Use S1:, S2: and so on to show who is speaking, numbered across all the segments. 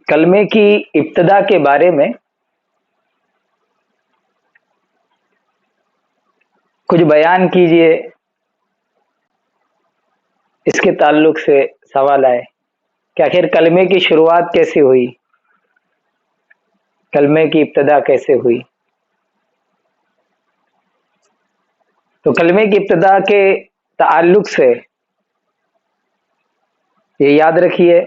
S1: کلمے کی ابتدا کے بارے میں کچھ بیان کیجئے، اس کے تعلق سے سوال آئے کہ آخر کلمے کی شروعات کیسے ہوئی، کلمے کی ابتدا کیسے ہوئی۔ تو کلمے کی ابتدا کے تعلق سے یہ یاد رکھیے،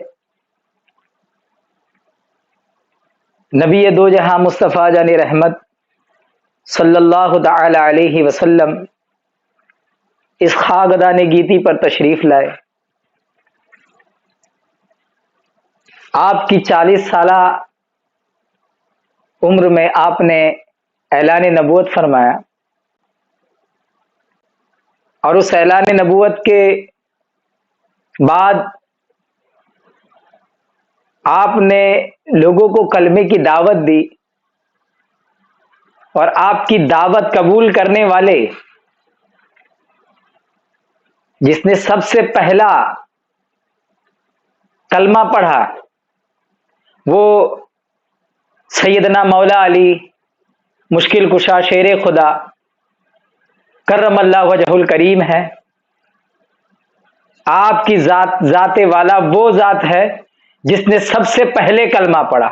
S1: نبی دو جہاں مصطفیٰ جان رحمت صلی اللہ تعالی علیہ وسلم اس خاکدان گیتی پر تشریف لائے۔ آپ کی 40 سالہ عمر میں آپ نے اعلان نبوت فرمایا، اور اس اعلان نبوت کے بعد آپ نے لوگوں کو کلمے کی دعوت دی، اور آپ کی دعوت قبول کرنے والے جس نے سب سے پہلا کلمہ پڑھا وہ سیدنا مولا علی مشکل کشا شیر خدا کرم اللہ وجہ الکریم ہے۔ آپ کی ذات والا وہ ذات ہے جس نے سب سے پہلے کلمہ پڑھا۔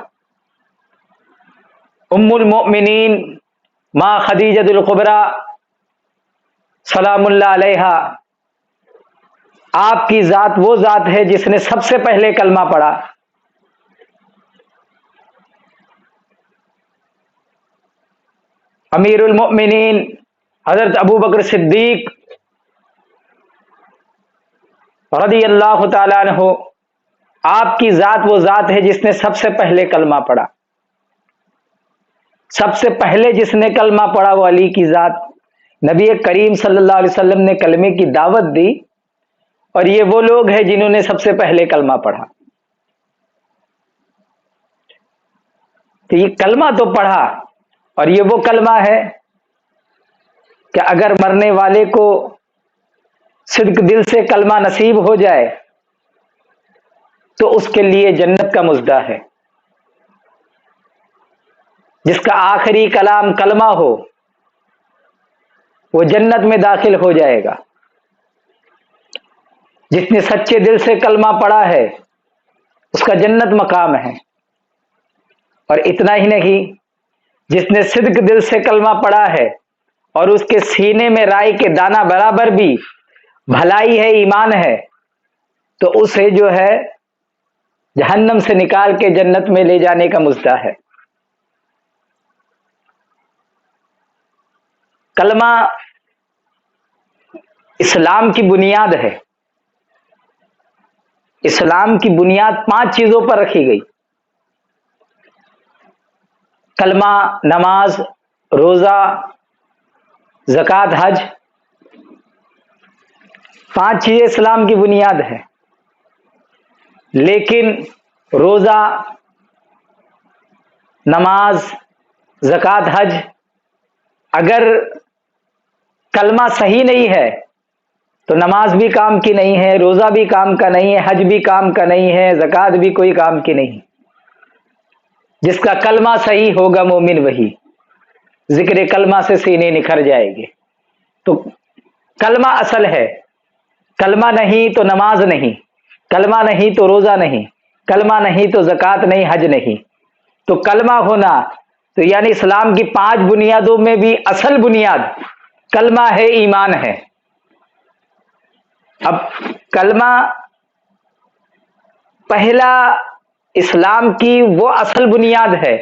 S1: ام المؤمنین ماں خدیجہ الکبریٰ سلام اللہ علیہا، آپ کی ذات وہ ذات ہے جس نے سب سے پہلے کلمہ پڑھا۔ امیر المؤمنین حضرت ابو بکر صدیق رضی اللہ تعالیٰ عنہ، آپ کی ذات وہ ذات ہے جس نے سب سے پہلے کلمہ پڑھا۔ سب سے پہلے جس نے کلمہ پڑھا وہ علی کی ذات، نبی کریم صلی اللہ علیہ وسلم نے کلمے کی دعوت دی، اور یہ وہ لوگ ہیں جنہوں نے سب سے پہلے کلمہ پڑھا۔ تو یہ کلمہ تو پڑھا، اور یہ وہ کلمہ ہے کہ اگر مرنے والے کو صدق دل سے کلمہ نصیب ہو جائے تو اس کے لیے جنت کا مژدہ ہے۔ جس کا آخری کلام کلمہ ہو وہ جنت میں داخل ہو جائے گا۔ جس نے سچے دل سے کلمہ پڑھا ہے اس کا جنت مقام ہے۔ اور اتنا ہی نہیں، جس نے صدق دل سے کلمہ پڑھا ہے اور اس کے سینے میں رائی کے دانہ برابر بھی بھلائی ہے، ایمان ہے، تو اسے جو ہے جہنم سے نکال کے جنت میں لے جانے کا مژدہ ہے۔ کلمہ اسلام کی بنیاد ہے۔ اسلام کی بنیاد 5 چیزوں پر رکھی گئی: کلمہ، نماز، روزہ، زکوٰۃ، حج۔ 5 چیزیں اسلام کی بنیاد ہے۔ لیکن روزہ، نماز، زکوٰۃ، حج، اگر کلمہ صحیح نہیں ہے تو نماز بھی کام کی نہیں ہے، روزہ بھی کام کا نہیں ہے، حج بھی کام کا نہیں ہے، زکوٰۃ بھی کوئی کام کی نہیں۔ جس کا کلمہ صحیح ہوگا مومن وہی، ذکر کلمہ سے سینے نکھر جائے گے۔ تو کلمہ اصل ہے، کلمہ نہیں تو نماز نہیں، کلمہ نہیں تو روزہ نہیں، کلمہ نہیں تو زکوٰۃ نہیں، حج نہیں۔ تو کلمہ ہونا تو یعنی اسلام کی 5 بنیادوں میں بھی اصل بنیاد کلمہ ہے، ایمان ہے۔ اب کلمہ پہلا اسلام کی وہ اصل بنیاد ہے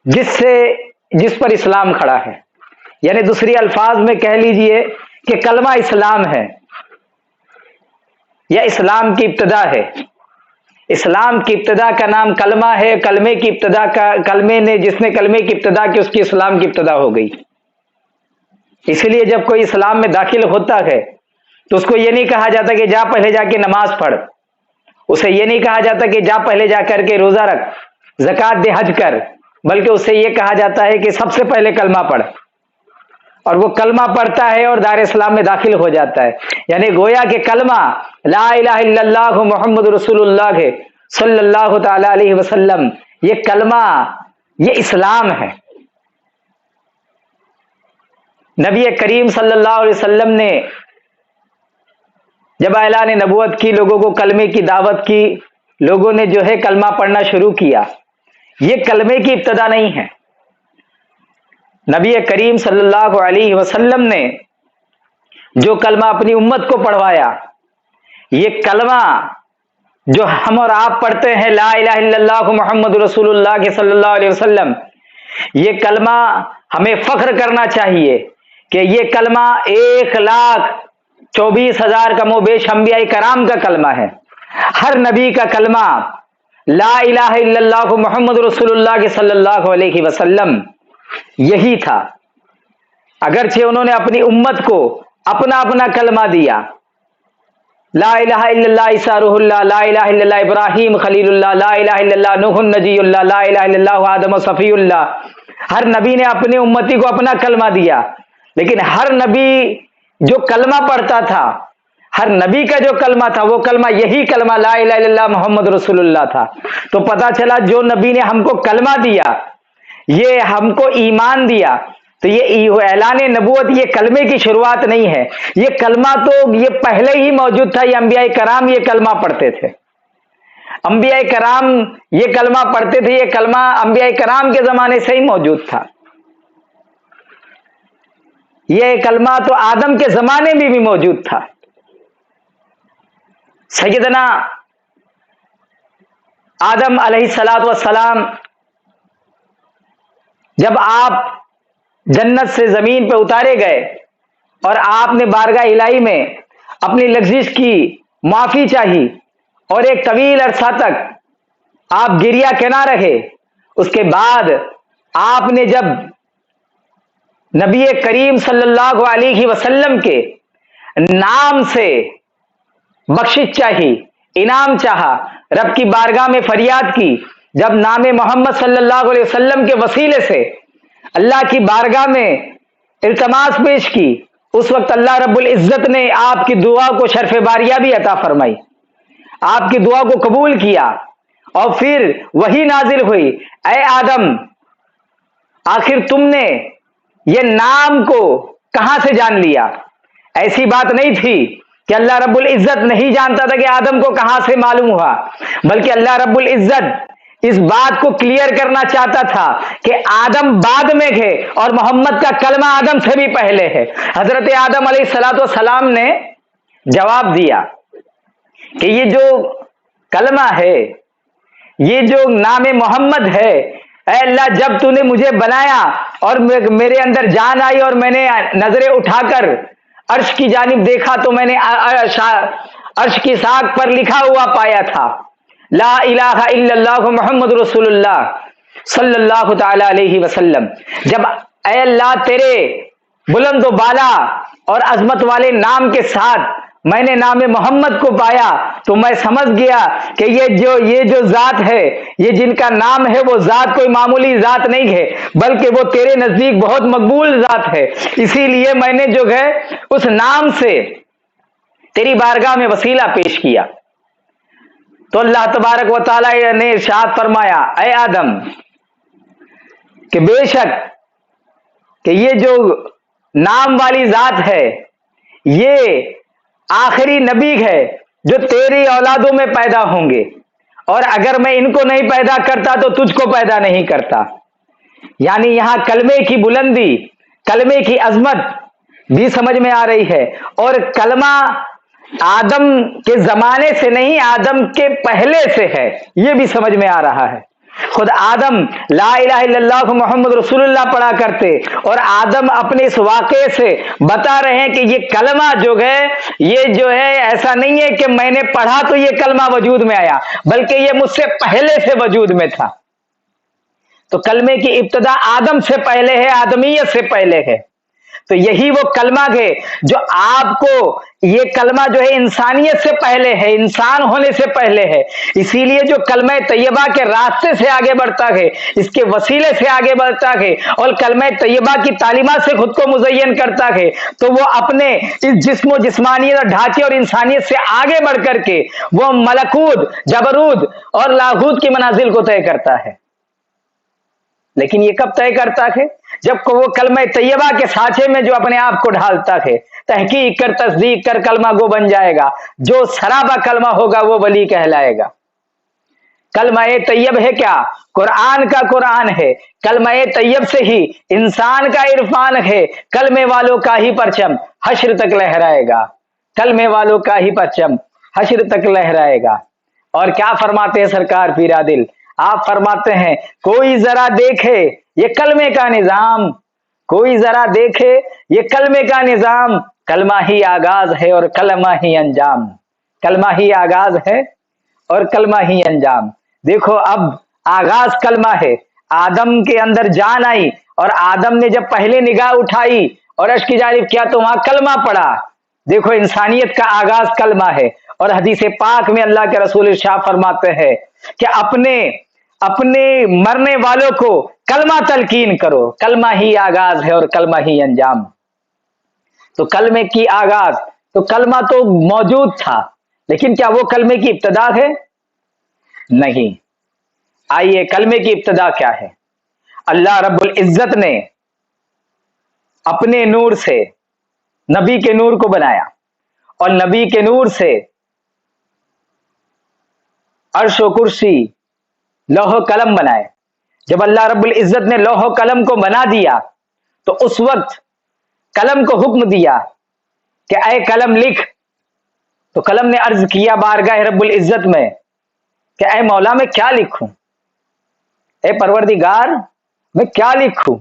S1: جس پر اسلام کھڑا ہے، یعنی دوسری الفاظ میں کہہ لیجئے کہ کلمہ اسلام ہے یا اسلام کی ابتدا ہے۔ اسلام کی ابتدا کا نام کلمہ ہے، کلمے کی ابتدا کا جس نے کلمے کی ابتدا کی اس کی اسلام کی ابتدا ہو گئی۔ اسی لیے جب کوئی اسلام میں داخل ہوتا ہے تو اس کو یہ نہیں کہا جاتا کہ جا پہلے جا کے نماز پڑھ، اسے یہ نہیں کہا جاتا کہ جا پہلے جا کر کے روزہ رکھ، زکوٰۃ دے، حج کر، بلکہ اسے یہ کہا جاتا ہے کہ سب سے پہلے کلمہ پڑھ، اور وہ کلمہ پڑھتا ہے اور دار اسلام میں داخل ہو جاتا ہے۔ یعنی گویا کہ کلمہ لا الہ الا اللہ محمد رسول اللہ صلی اللہ تعالی علیہ وسلم، یہ کلمہ یہ اسلام ہے۔ نبی کریم صلی اللہ علیہ وسلم نے جب اعلان نبوت کی، لوگوں کو کلمے کی دعوت کی، لوگوں نے جو ہے کلمہ پڑھنا شروع کیا، یہ کلمے کی ابتدا نہیں ہے۔ نبی کریم صلی اللہ علیہ وسلم نے جو کلمہ اپنی امت کو پڑھوایا، یہ کلمہ جو ہم اور آپ پڑھتے ہیں، لا الہ الا اللہ محمد رسول اللہ کے صلی اللہ علیہ وسلم، یہ کلمہ ہمیں فخر کرنا چاہیے کہ یہ کلمہ 1,24,000 کم و بیش انبیاء کرام کا کلمہ ہے۔ ہر نبی کا کلمہ لا الہ الا اللہ محمد رسول اللہ کے صلی اللہ علیہ وسلم یہی تھا، اگرچہ انہوں نے اپنی امت کو اپنا اپنا کلمہ دیا، لا الہ الا اللہ عیسیٰ روح اللہ، لا الہ الا اللہ ابراہیم خلیل اللہ، لا الہ الا اللہ نوح نجی اللہ، لا الہ الا اللہ آدم صفی اللہ۔ ہر نبی نے اپنی امتی کو اپنا کلمہ دیا، لیکن ہر نبی جو کلمہ پڑھتا تھا، ہر نبی کا جو کلمہ تھا، وہ کلمہ یہی کلمہ لا الہ الا اللہ محمد رسول اللہ تھا۔ تو پتہ چلا جو نبی نے ہم کو کلمہ دیا، یہ ہم کو ایمان دیا، تو یہ اعلان نبوت یہ کلمے کی شروعات نہیں ہے، یہ کلمہ تو یہ پہلے ہی موجود تھا۔ یہ انبیاء کرام یہ کلمہ پڑھتے تھے، انبیاء کرام یہ کلمہ پڑھتے تھے، یہ کلمہ انبیاء کرام کے زمانے سے ہی موجود تھا۔ یہ کلمہ تو آدم کے زمانے میں بھی موجود تھا۔ سیدنا آدم علیہ الصلوۃ والسلام جب آپ جنت سے زمین پہ اتارے گئے اور آپ نے بارگاہ الہی میں اپنی لغزش کی معافی چاہی اور ایک طویل عرصہ تک آپ گریہ کے نہ رہے، اس کے بعد آپ نے جب نبی کریم صلی اللہ علیہ وسلم کے نام سے بخشش چاہی، انعام چاہا، رب کی بارگاہ میں فریاد کی، جب نام محمد صلی اللہ علیہ وسلم کے وسیلے سے اللہ کی بارگاہ میں التماس پیش کی، اس وقت اللہ رب العزت نے آپ کی دعا کو شرف باریہ بھی عطا فرمائی، آپ کی دعا کو قبول کیا، اور پھر وہی نازل ہوئی، اے آدم آخر تم نے یہ نام کو کہاں سے جان لیا؟ ایسی بات نہیں تھی کہ اللہ رب العزت نہیں جانتا تھا کہ آدم کو کہاں سے معلوم ہوا، بلکہ اللہ رب العزت اس بات کو کلیئر کرنا چاہتا تھا کہ آدم بعد میں ہے اور محمد کا کلمہ آدم سے بھی پہلے ہے۔ حضرت آدم علیہ الصلوۃ والسلام نے جواب دیا کہ یہ جو کلمہ ہے، یہ جو نام محمد ہے، اے اللہ جب تو نے مجھے بنایا اور میرے اندر جان آئی اور میں نے نظریں اٹھا کر عرش کی جانب دیکھا تو میں نے عرش کی ساق پر لکھا ہوا پایا تھا، لا الہ الا اللہ محمد رسول اللہ صلی اللہ تعالی علیہ وسلم۔ جب اے اللہ تیرے بلند و بالا اور عظمت والے نام کے ساتھ میں نے نام محمد کو پایا تو میں سمجھ گیا کہ یہ جو ذات ہے، یہ جن کا نام ہے، وہ ذات کوئی معمولی ذات نہیں ہے، بلکہ وہ تیرے نزدیک بہت مقبول ذات ہے، اسی لیے میں نے جو ہے اس نام سے تیری بارگاہ میں وسیلہ پیش کیا۔ تو اللہ تبارک و تعالی نے ارشاد فرمایا، اے آدم کہ بے شک کہ یہ جو نام والی ذات ہے، یہ آخری نبی ہے جو تیری اولادوں میں پیدا ہوں گے، اور اگر میں ان کو نہیں پیدا کرتا تو تجھ کو پیدا نہیں کرتا۔ یعنی یہاں کلمے کی بلندی، کلمے کی عظمت بھی سمجھ میں آ رہی ہے، اور کلمہ آدم کے زمانے سے نہیں، آدم کے پہلے سے ہے، یہ بھی سمجھ میں آ رہا ہے۔ خود آدم لا الہ الا اللہ محمد رسول اللہ پڑھا کرتے، اور آدم اپنے اس واقعے سے بتا رہے ہیں کہ یہ کلمہ جو ہے، یہ جو ہے ایسا نہیں ہے کہ میں نے پڑھا تو یہ کلمہ وجود میں آیا، بلکہ یہ مجھ سے پہلے سے وجود میں تھا۔ تو کلمے کی ابتدا آدم سے پہلے ہے، آدمیت سے پہلے ہے۔ تو یہی وہ کلمہ ہے جو آپ کو، یہ کلمہ جو ہے انسانیت سے پہلے ہے، انسان ہونے سے پہلے ہے، اسی لیے جو کلمہ طیبہ کے راستے سے آگے بڑھتا ہے، اس کے وسیلے سے آگے بڑھتا ہے اور کلمہ طیبہ کی تعلیمات سے خود کو مزین کرتا ہے، تو وہ اپنے اس جسم و جسمانیت اور ڈھانچے اور انسانیت سے آگے بڑھ کر کے وہ ملکوت، جبروت اور لاہوت کی منازل کو طے کرتا ہے۔ لیکن یہ کب طے کرتا ہے؟ جب وہ کلمہ طیبہ کے سانچے میں جو اپنے آپ کو ڈھالتا ہے، تحقیق کر، تصدیق کر، کلمہ گو بن جائے گا، جو سرابہ کلمہ ہوگا وہ ولی کہلائے گا۔ کلمہ طیب ہے کیا؟ قرآن کا قرآن ہے، کلمہ طیب سے ہی انسان کا عرفان ہے، کلمے والوں کا ہی پرچم حشر تک لہرائے گا، کلمے والوں کا ہی پرچم حشر تک لہرائے گا۔ اور کیا فرماتے ہیں سرکار پیرا دل؟ آپ فرماتے ہیں کوئی ذرا دیکھے یہ کلمے کا نظام، کوئی ذرا دیکھے یہ کلمے کا نظام، کلمہ ہی آغاز ہے اور کلمہ ہی انجام، کلمہ ہی آغاز ہے اور کلمہ ہی انجام۔ دیکھو اب آغاز کلمہ ہے، آدم کے اندر جان آئی اور آدم نے جب پہلے نگاہ اٹھائی اور عرش کی جانب کیا تو وہاں کلمہ پڑا۔ دیکھو انسانیت کا آغاز کلمہ ہے، اور حدیث پاک میں اللہ کے رسول ارشاد فرماتے ہیں کہ اپنے مرنے والوں کو کلمہ تلقین کرو، کلمہ ہی آغاز ہے اور کلمہ ہی انجام۔ تو کلمے کی آغاز، تو کلمہ تو موجود تھا، لیکن کیا وہ کلمے کی ابتدا ہے؟ نہیں۔ آئیے کلمے کی ابتدا کیا ہے؟ اللہ رب العزت نے اپنے نور سے نبی کے نور کو بنایا، اور نبی کے نور سے عرش و کرسی، لوح و قلم بنائے۔ جب اللہ رب العزت نے لوح و قلم کو بنا دیا تو اس وقت قلم کو حکم دیا کہ اے قلم لکھ، تو قلم نے عرض کیا بارگاہ رب العزت میں کہ اے مولا میں کیا لکھوں، اے پروردگار میں کیا لکھوں؟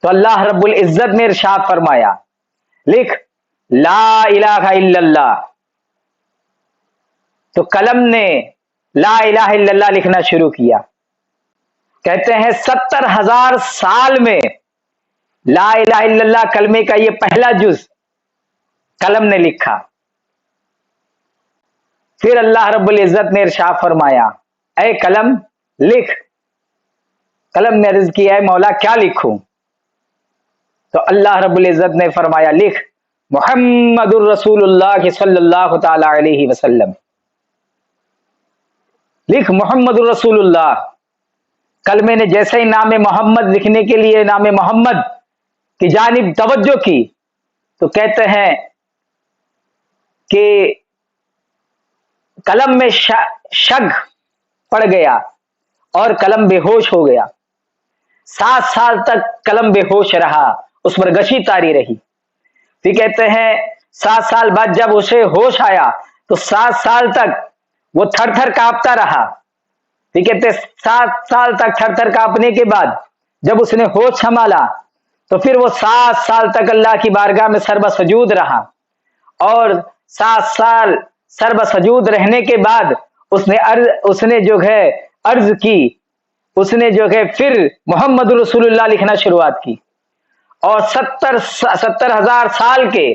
S1: تو اللہ رب العزت نے ارشاد فرمایا لکھ لا الہ الا اللہ۔ تو قلم نے لا الہ الا اللہ لکھنا شروع کیا۔ کہتے ہیں 70,000 سال میں لا الہ الا اللہ کلمے کا یہ پہلا جز قلم نے لکھا۔ پھر اللہ رب العزت نے ارشاد فرمایا اے قلم لکھ۔ قلم نے عرض کیا اے مولا کیا لکھوں؟ تو اللہ رب العزت نے فرمایا لکھ محمد الرسول اللہ صلی اللہ تعالی علیہ وسلم، لکھ محمد الرسول اللہ۔ کلمے نے جیسے ہی نام محمد لکھنے کے لیے نام محمد کی جانب توجہ کی تو کہتے ہیں کہ قلم میں شگ پڑ گیا اور قلم بے ہوش ہو گیا۔ 7 سال تک قلم بے ہوش رہا، اس پر گشی تاری رہی۔ پھر کہتے ہیں 7 سال بعد جب اسے ہوش آیا تو 7 سال تک وہ تھر تھر کانپتا رہا۔ پھر کہتے 7 سال تک تھر تھر کانپنے کے بعد جب اس نے ہوش سنبھالا تو پھر وہ 7 سال تک اللہ کی بارگاہ میں سر بسجود رہا، اور 7 سال سر بسجود رہنے کے بعد اس نے جو ہے عرض کی، اس نے جو ہے پھر محمد رسول اللہ لکھنا شروعات کی، اور 70,000 سال کے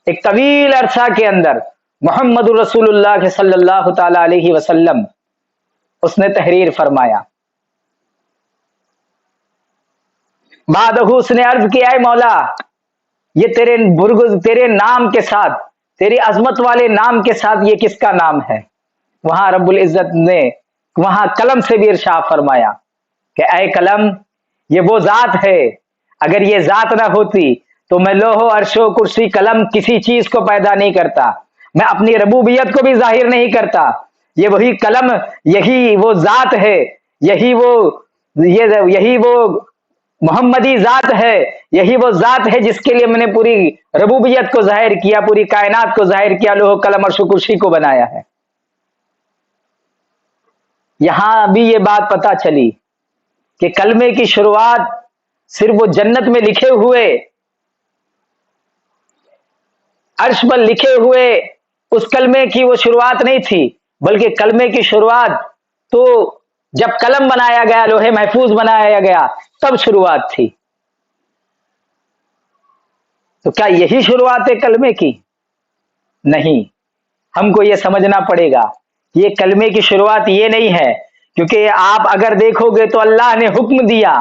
S1: ایک طویل عرصہ کے اندر محمد رسول اللہ صلی اللہ تعالی علیہ وسلم اس نے تحریر فرمایا۔ بعد اس نے عرض کیا اے مولا یہ تیرے نام کے ساتھ، تیری عظمت والے نام کے ساتھ یہ کس کا نام ہے؟ وہاں رب العزت نے وہاں قلم سے بھی ارشاد فرمایا کہ اے قلم یہ وہ ذات ہے، اگر یہ ذات نہ ہوتی تو میں لوح و عرش و کرسی قلم کسی چیز کو پیدا نہیں کرتا، میں اپنی ربوبیت کو بھی ظاہر نہیں کرتا۔ یہ وہی قلم، یہی وہ ذات ہے، یہی وہ محمدی ذات ہے، یہی وہ ذات ہے جس کے لیے میں نے پوری ربوبیت کو ظاہر کیا، پوری کائنات کو ظاہر کیا، لوح قلم عرش و کرسی کو بنایا ہے۔ یہاں بھی یہ بات پتہ چلی کہ کلمے کی شروعات صرف وہ جنت میں لکھے ہوئے، عرش پر لکھے ہوئے اس کلمے کی وہ شروعات نہیں تھی، بلکہ کلمے کی شروعات تو جب قلم بنایا گیا، لوح محفوظ بنایا گیا، تب شروعات تھی۔ تو کیا یہی شروعات ہے کلمے کی؟ نہیں، ہم کو یہ سمجھنا پڑے گا یہ کلمے کی شروعات یہ نہیں ہے، کیونکہ آپ اگر دیکھو گے تو اللہ نے حکم دیا،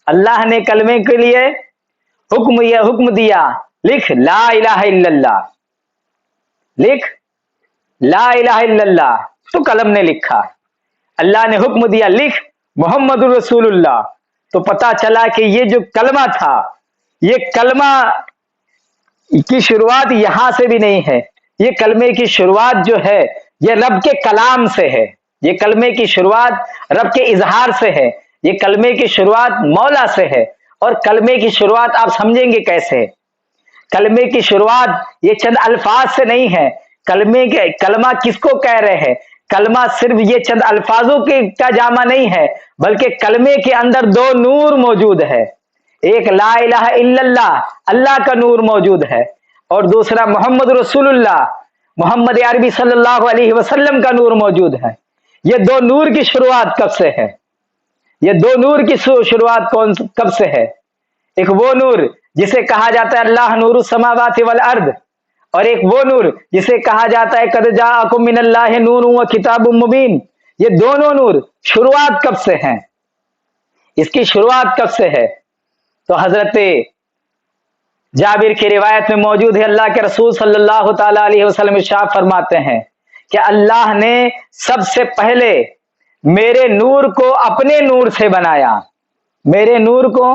S1: اللہ نے کلمے کے لیے حکم دیا، لکھ لا الہ الا اللہ، لکھ لا الہ الا اللہ، تو قلم نے لکھا۔ اللہ نے حکم دیا لکھ محمد الرسول اللہ، تو پتا چلا کہ یہ جو کلمہ تھا، یہ کلمہ کی شروعات یہاں سے بھی نہیں ہے، یہ کلمے کی شروعات جو ہے یہ رب کے کلام سے ہے، یہ کلمے کی شروعات رب کے اظہار سے ہے، یہ کلمے کی شروعات مولا سے ہے۔ اور کلمے کی شروعات آپ سمجھیں گے کیسے ہے؟ کلمے کی شروعات یہ چند الفاظ سے نہیں ہے، کلمہ کس کو کہہ رہے ہیں؟ کلمہ صرف یہ چند الفاظوں کا جامع نہیں ہے، بلکہ کلمے کے اندر دو نور موجود ہے، ایک لا الہ الا اللہ، اللہ کا نور موجود ہے، اور دوسرا محمد رسول اللہ، محمد عربی صلی اللہ علیہ وسلم کا نور موجود ہے۔ یہ دو نور کی شروعات کب سے ہے؟ یہ دو نور کی شروعات کب سے ہے؟ ایک وہ نور جسے کہا جاتا ہے اللہ نور السماوات والارض، اور ایک وہ نور جسے کہا جاتا ہے قد جاءکم من اللہ نور و کتاب مبین۔ یہ دونوں نور شروعات کب سے ہیں؟ اس کی شروعات کب سے ہے؟ تو حضرت جابر کی روایت میں موجود ہے، اللہ کے رسول صلی اللہ تعالی علیہ وسلم ارشاد فرماتے ہیں کہ اللہ نے سب سے پہلے میرے نور کو اپنے نور سے بنایا، میرے نور کو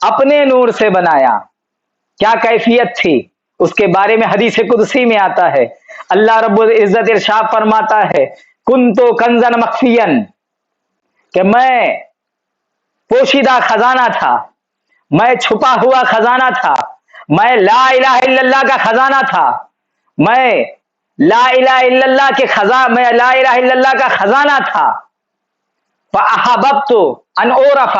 S1: اپنے نور سے بنایا۔ کیا کیفیت تھی اس کے بارے میں حدیث قدسی میں آتا ہے، اللہ رب العزت ارشاد فرماتا ہے کنتو کنزن مخفین، کہ میں پوشیدہ خزانہ تھا، میں چھپا ہوا خزانہ تھا، میں لا الہ الا اللہ کا خزانہ تھا، میں لا الہ الا اللہ کے میں لا الہ الا اللہ کا خزانہ تھا۔ فَأَحَبَبْتُ أَنْ أُعْرَفَ،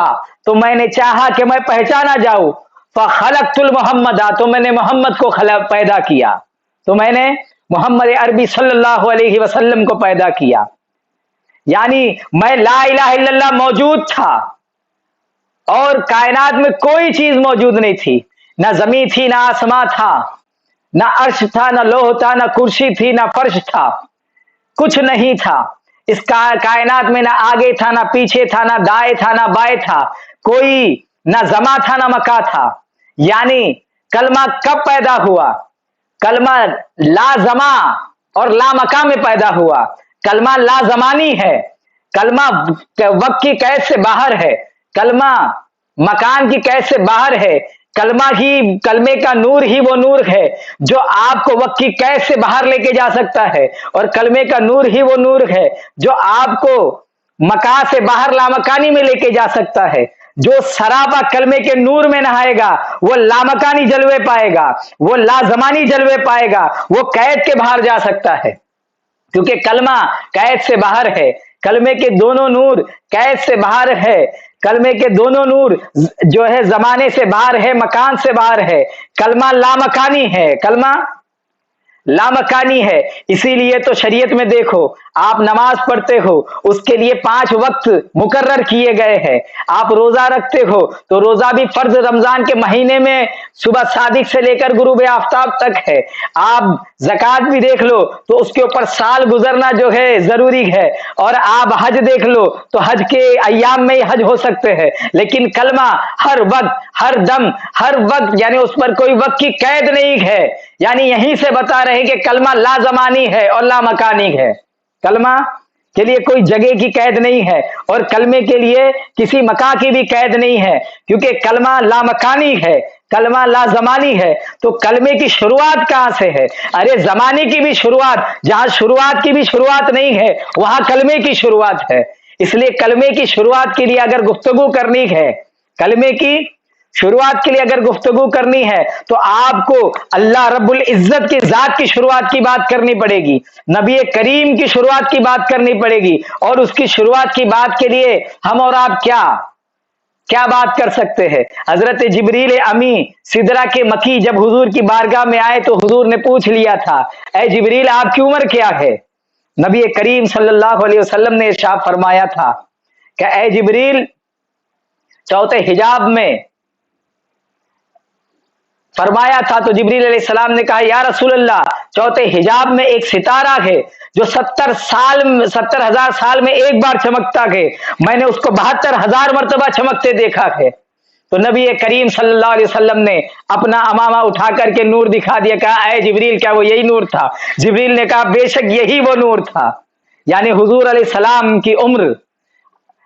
S1: تو میں نے چاہا کہ میں پہچانا جاؤں، فَخَلَقْتُ الْمُحَمَّدَ، تو میں نے محمد کو پیدا کیا، تو میں نے محمد عربی صلی اللہ علیہ وسلم کو پیدا کیا۔ یعنی میں لا الہ الا اللہ موجود تھا، اور کائنات میں کوئی چیز موجود نہیں تھی، نہ زمین تھی، نہ آسمان تھا، نہ عرش تھا، نہ لوح تھا، نہ کرسی تھی، نہ فرش تھا، کچھ نہیں تھا اس کائنات میں، نہ آگے تھا، نہ پیچھے تھا، نہ دائیں تھا، نہ بائیں تھا، کوئی نہ زماں تھا، نہ مکاں تھا۔ یعنی کلمہ کب پیدا ہوا؟ کلمہ لا زماں اور لا مکاں میں پیدا ہوا، کلمہ لا زمانی ہے، کلمہ وقت کی قید سے باہر ہے، کلمہ مکان کی قید سے باہر ہے، کلمے کا نور ہی وہ نور ہے جو آپ کو وقت کی قید سے باہر لے کے جا سکتا ہے، اور کلمے کا نور ہی وہ نور ہے جو آپ کو مکان سے باہر لامکانی میں لے کے جا سکتا ہے۔ جو سراپا کلمے کے نور میں نہائے گا وہ لامکانی جلوے پائے گا، وہ لازمانی جلوے پائے گا، وہ قید کے باہر جا سکتا ہے، کیونکہ کلمہ قید سے باہر ہے، کلمے کے دونوں نور قید سے باہر ہے، کلمے کے دونوں نور جو ہے زمانے سے باہر ہے، مکان سے باہر ہے، کلمہ لامکانی ہے، کلمہ لامکانی ہے۔ اسی لیے تو شریعت میں دیکھو، آپ نماز پڑھتے ہو اس کے لیے 5 وقت مقرر کیے گئے ہیں، آپ روزہ رکھتے ہو تو روزہ بھی فرض رمضان کے مہینے میں صبح صادق سے لے کر غروب آفتاب تک ہے، آپ زکوٰۃ بھی دیکھ لو تو اس کے اوپر سال گزرنا جو ہے ضروری ہے، اور آپ حج دیکھ لو تو حج کے ایام میں ہی حج ہو سکتے ہیں، لیکن کلمہ ہر وقت ہر دم ہر وقت، یعنی اس پر کوئی وقت کی قید نہیں ہے۔ یعنی یہیں سے بتا رہے ہیں کہ کلمہ لازمانی ہے اور لامکانی ہے، کلمہ کے لیے کوئی جگہ کی قید نہیں ہے، اور کلمے کے لیے کسی مکان کی بھی قید نہیں ہے، کیونکہ کلمہ لامکانی ہے، کلمہ لازمانی ہے۔ تو کلمے کی شروعات کہاں سے ہے؟ ارے زمانے کی بھی شروعات، جہاں شروعات کی بھی شروعات نہیں ہے وہاں کلمے کی شروعات ہے۔ اس لیے کلمے کی شروعات کے لیے اگر گفتگو کرنی ہے، کلمے کی شروعات کے لیے اگر گفتگو کرنی ہے تو آپ کو اللہ رب العزت کی ذات کی شروعات کی بات کرنی پڑے گی، نبی کریم کی شروعات کی بات کرنی پڑے گی، اور اس کی شروعات کی بات کے لیے ہم اور آپ کیا بات کر سکتے ہیں؟ حضرت جبریل امی سدرہ کے مکی جب حضور کی بارگاہ میں آئے تو حضور نے پوچھ لیا تھا، اے جبریل آپ کی عمر کیا ہے؟ نبی کریم صلی اللہ علیہ وسلم نے ارشاد فرمایا تھا کہ اے جبریل، چوتھے حجاب میں فرمایا تھا تو جبریل علیہ السلام نے کہا یا رسول اللہ چوتھے حجاب میں ایک ستارہ ہے جو 70,000 سال میں ایک بار چمکتا ہے، میں نے اس کو 72,000 مرتبہ چمکتے دیکھا ہے۔ تو نبی کریم صلی اللہ علیہ وسلم نے اپنا امامہ اٹھا کر کے نور دکھا دیا، کہا اے جبریل کیا وہ یہی نور تھا؟ جبریل نے کہا بے شک یہی وہ نور تھا۔ یعنی حضور علیہ السلام کی عمر،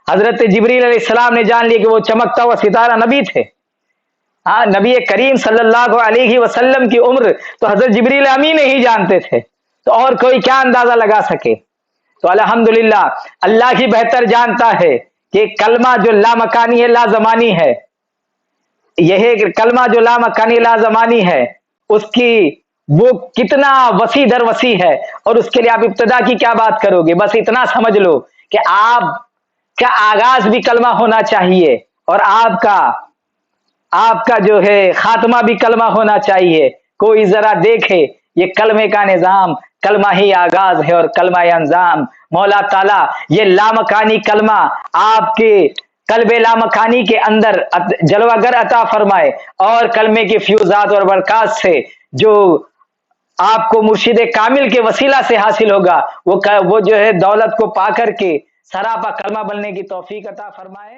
S1: حضرت جبریل علیہ السلام نے جان لیا کہ وہ چمکتا ہوا ستارہ نبی تھے۔ ہاں، نبی کریم صلی اللہ علیہ وسلم کی عمر تو حضرت جبریل امین نہیں جانتے تھے، تو اور کوئی کیا اندازہ لگا سکے؟ تو الحمدللہ اللہ ہی بہتر جانتا ہے کہ کلمہ جو لامکانی ہے لا زمانی ہے، یہ کلمہ جو لامکانی لا زمانی ہے اس کی وہ کتنا وسیع در وسیع ہے، اور اس کے لیے آپ ابتدا کی کیا بات کرو گے؟ بس اتنا سمجھ لو کہ آپ کا آغاز بھی کلمہ ہونا چاہیے، اور آپ کا جو ہے خاتمہ بھی کلمہ ہونا چاہیے۔ کوئی ذرا دیکھے یہ کلمے کا نظام، کلمہ ہی آغاز ہے اور کلمہ ہی انجام۔ مولا تعالیٰ یہ لامکانی کلمہ آپ کے قلب لامکانی کے اندر جلوہ گر عطا فرمائے، اور کلمے کے فیوزات اور برکات سے جو آپ کو مرشد کامل کے وسیلہ سے حاصل ہوگا وہ جو ہے دولت کو پا کر کے سراپا کلمہ بننے کی توفیق عطا فرمائے۔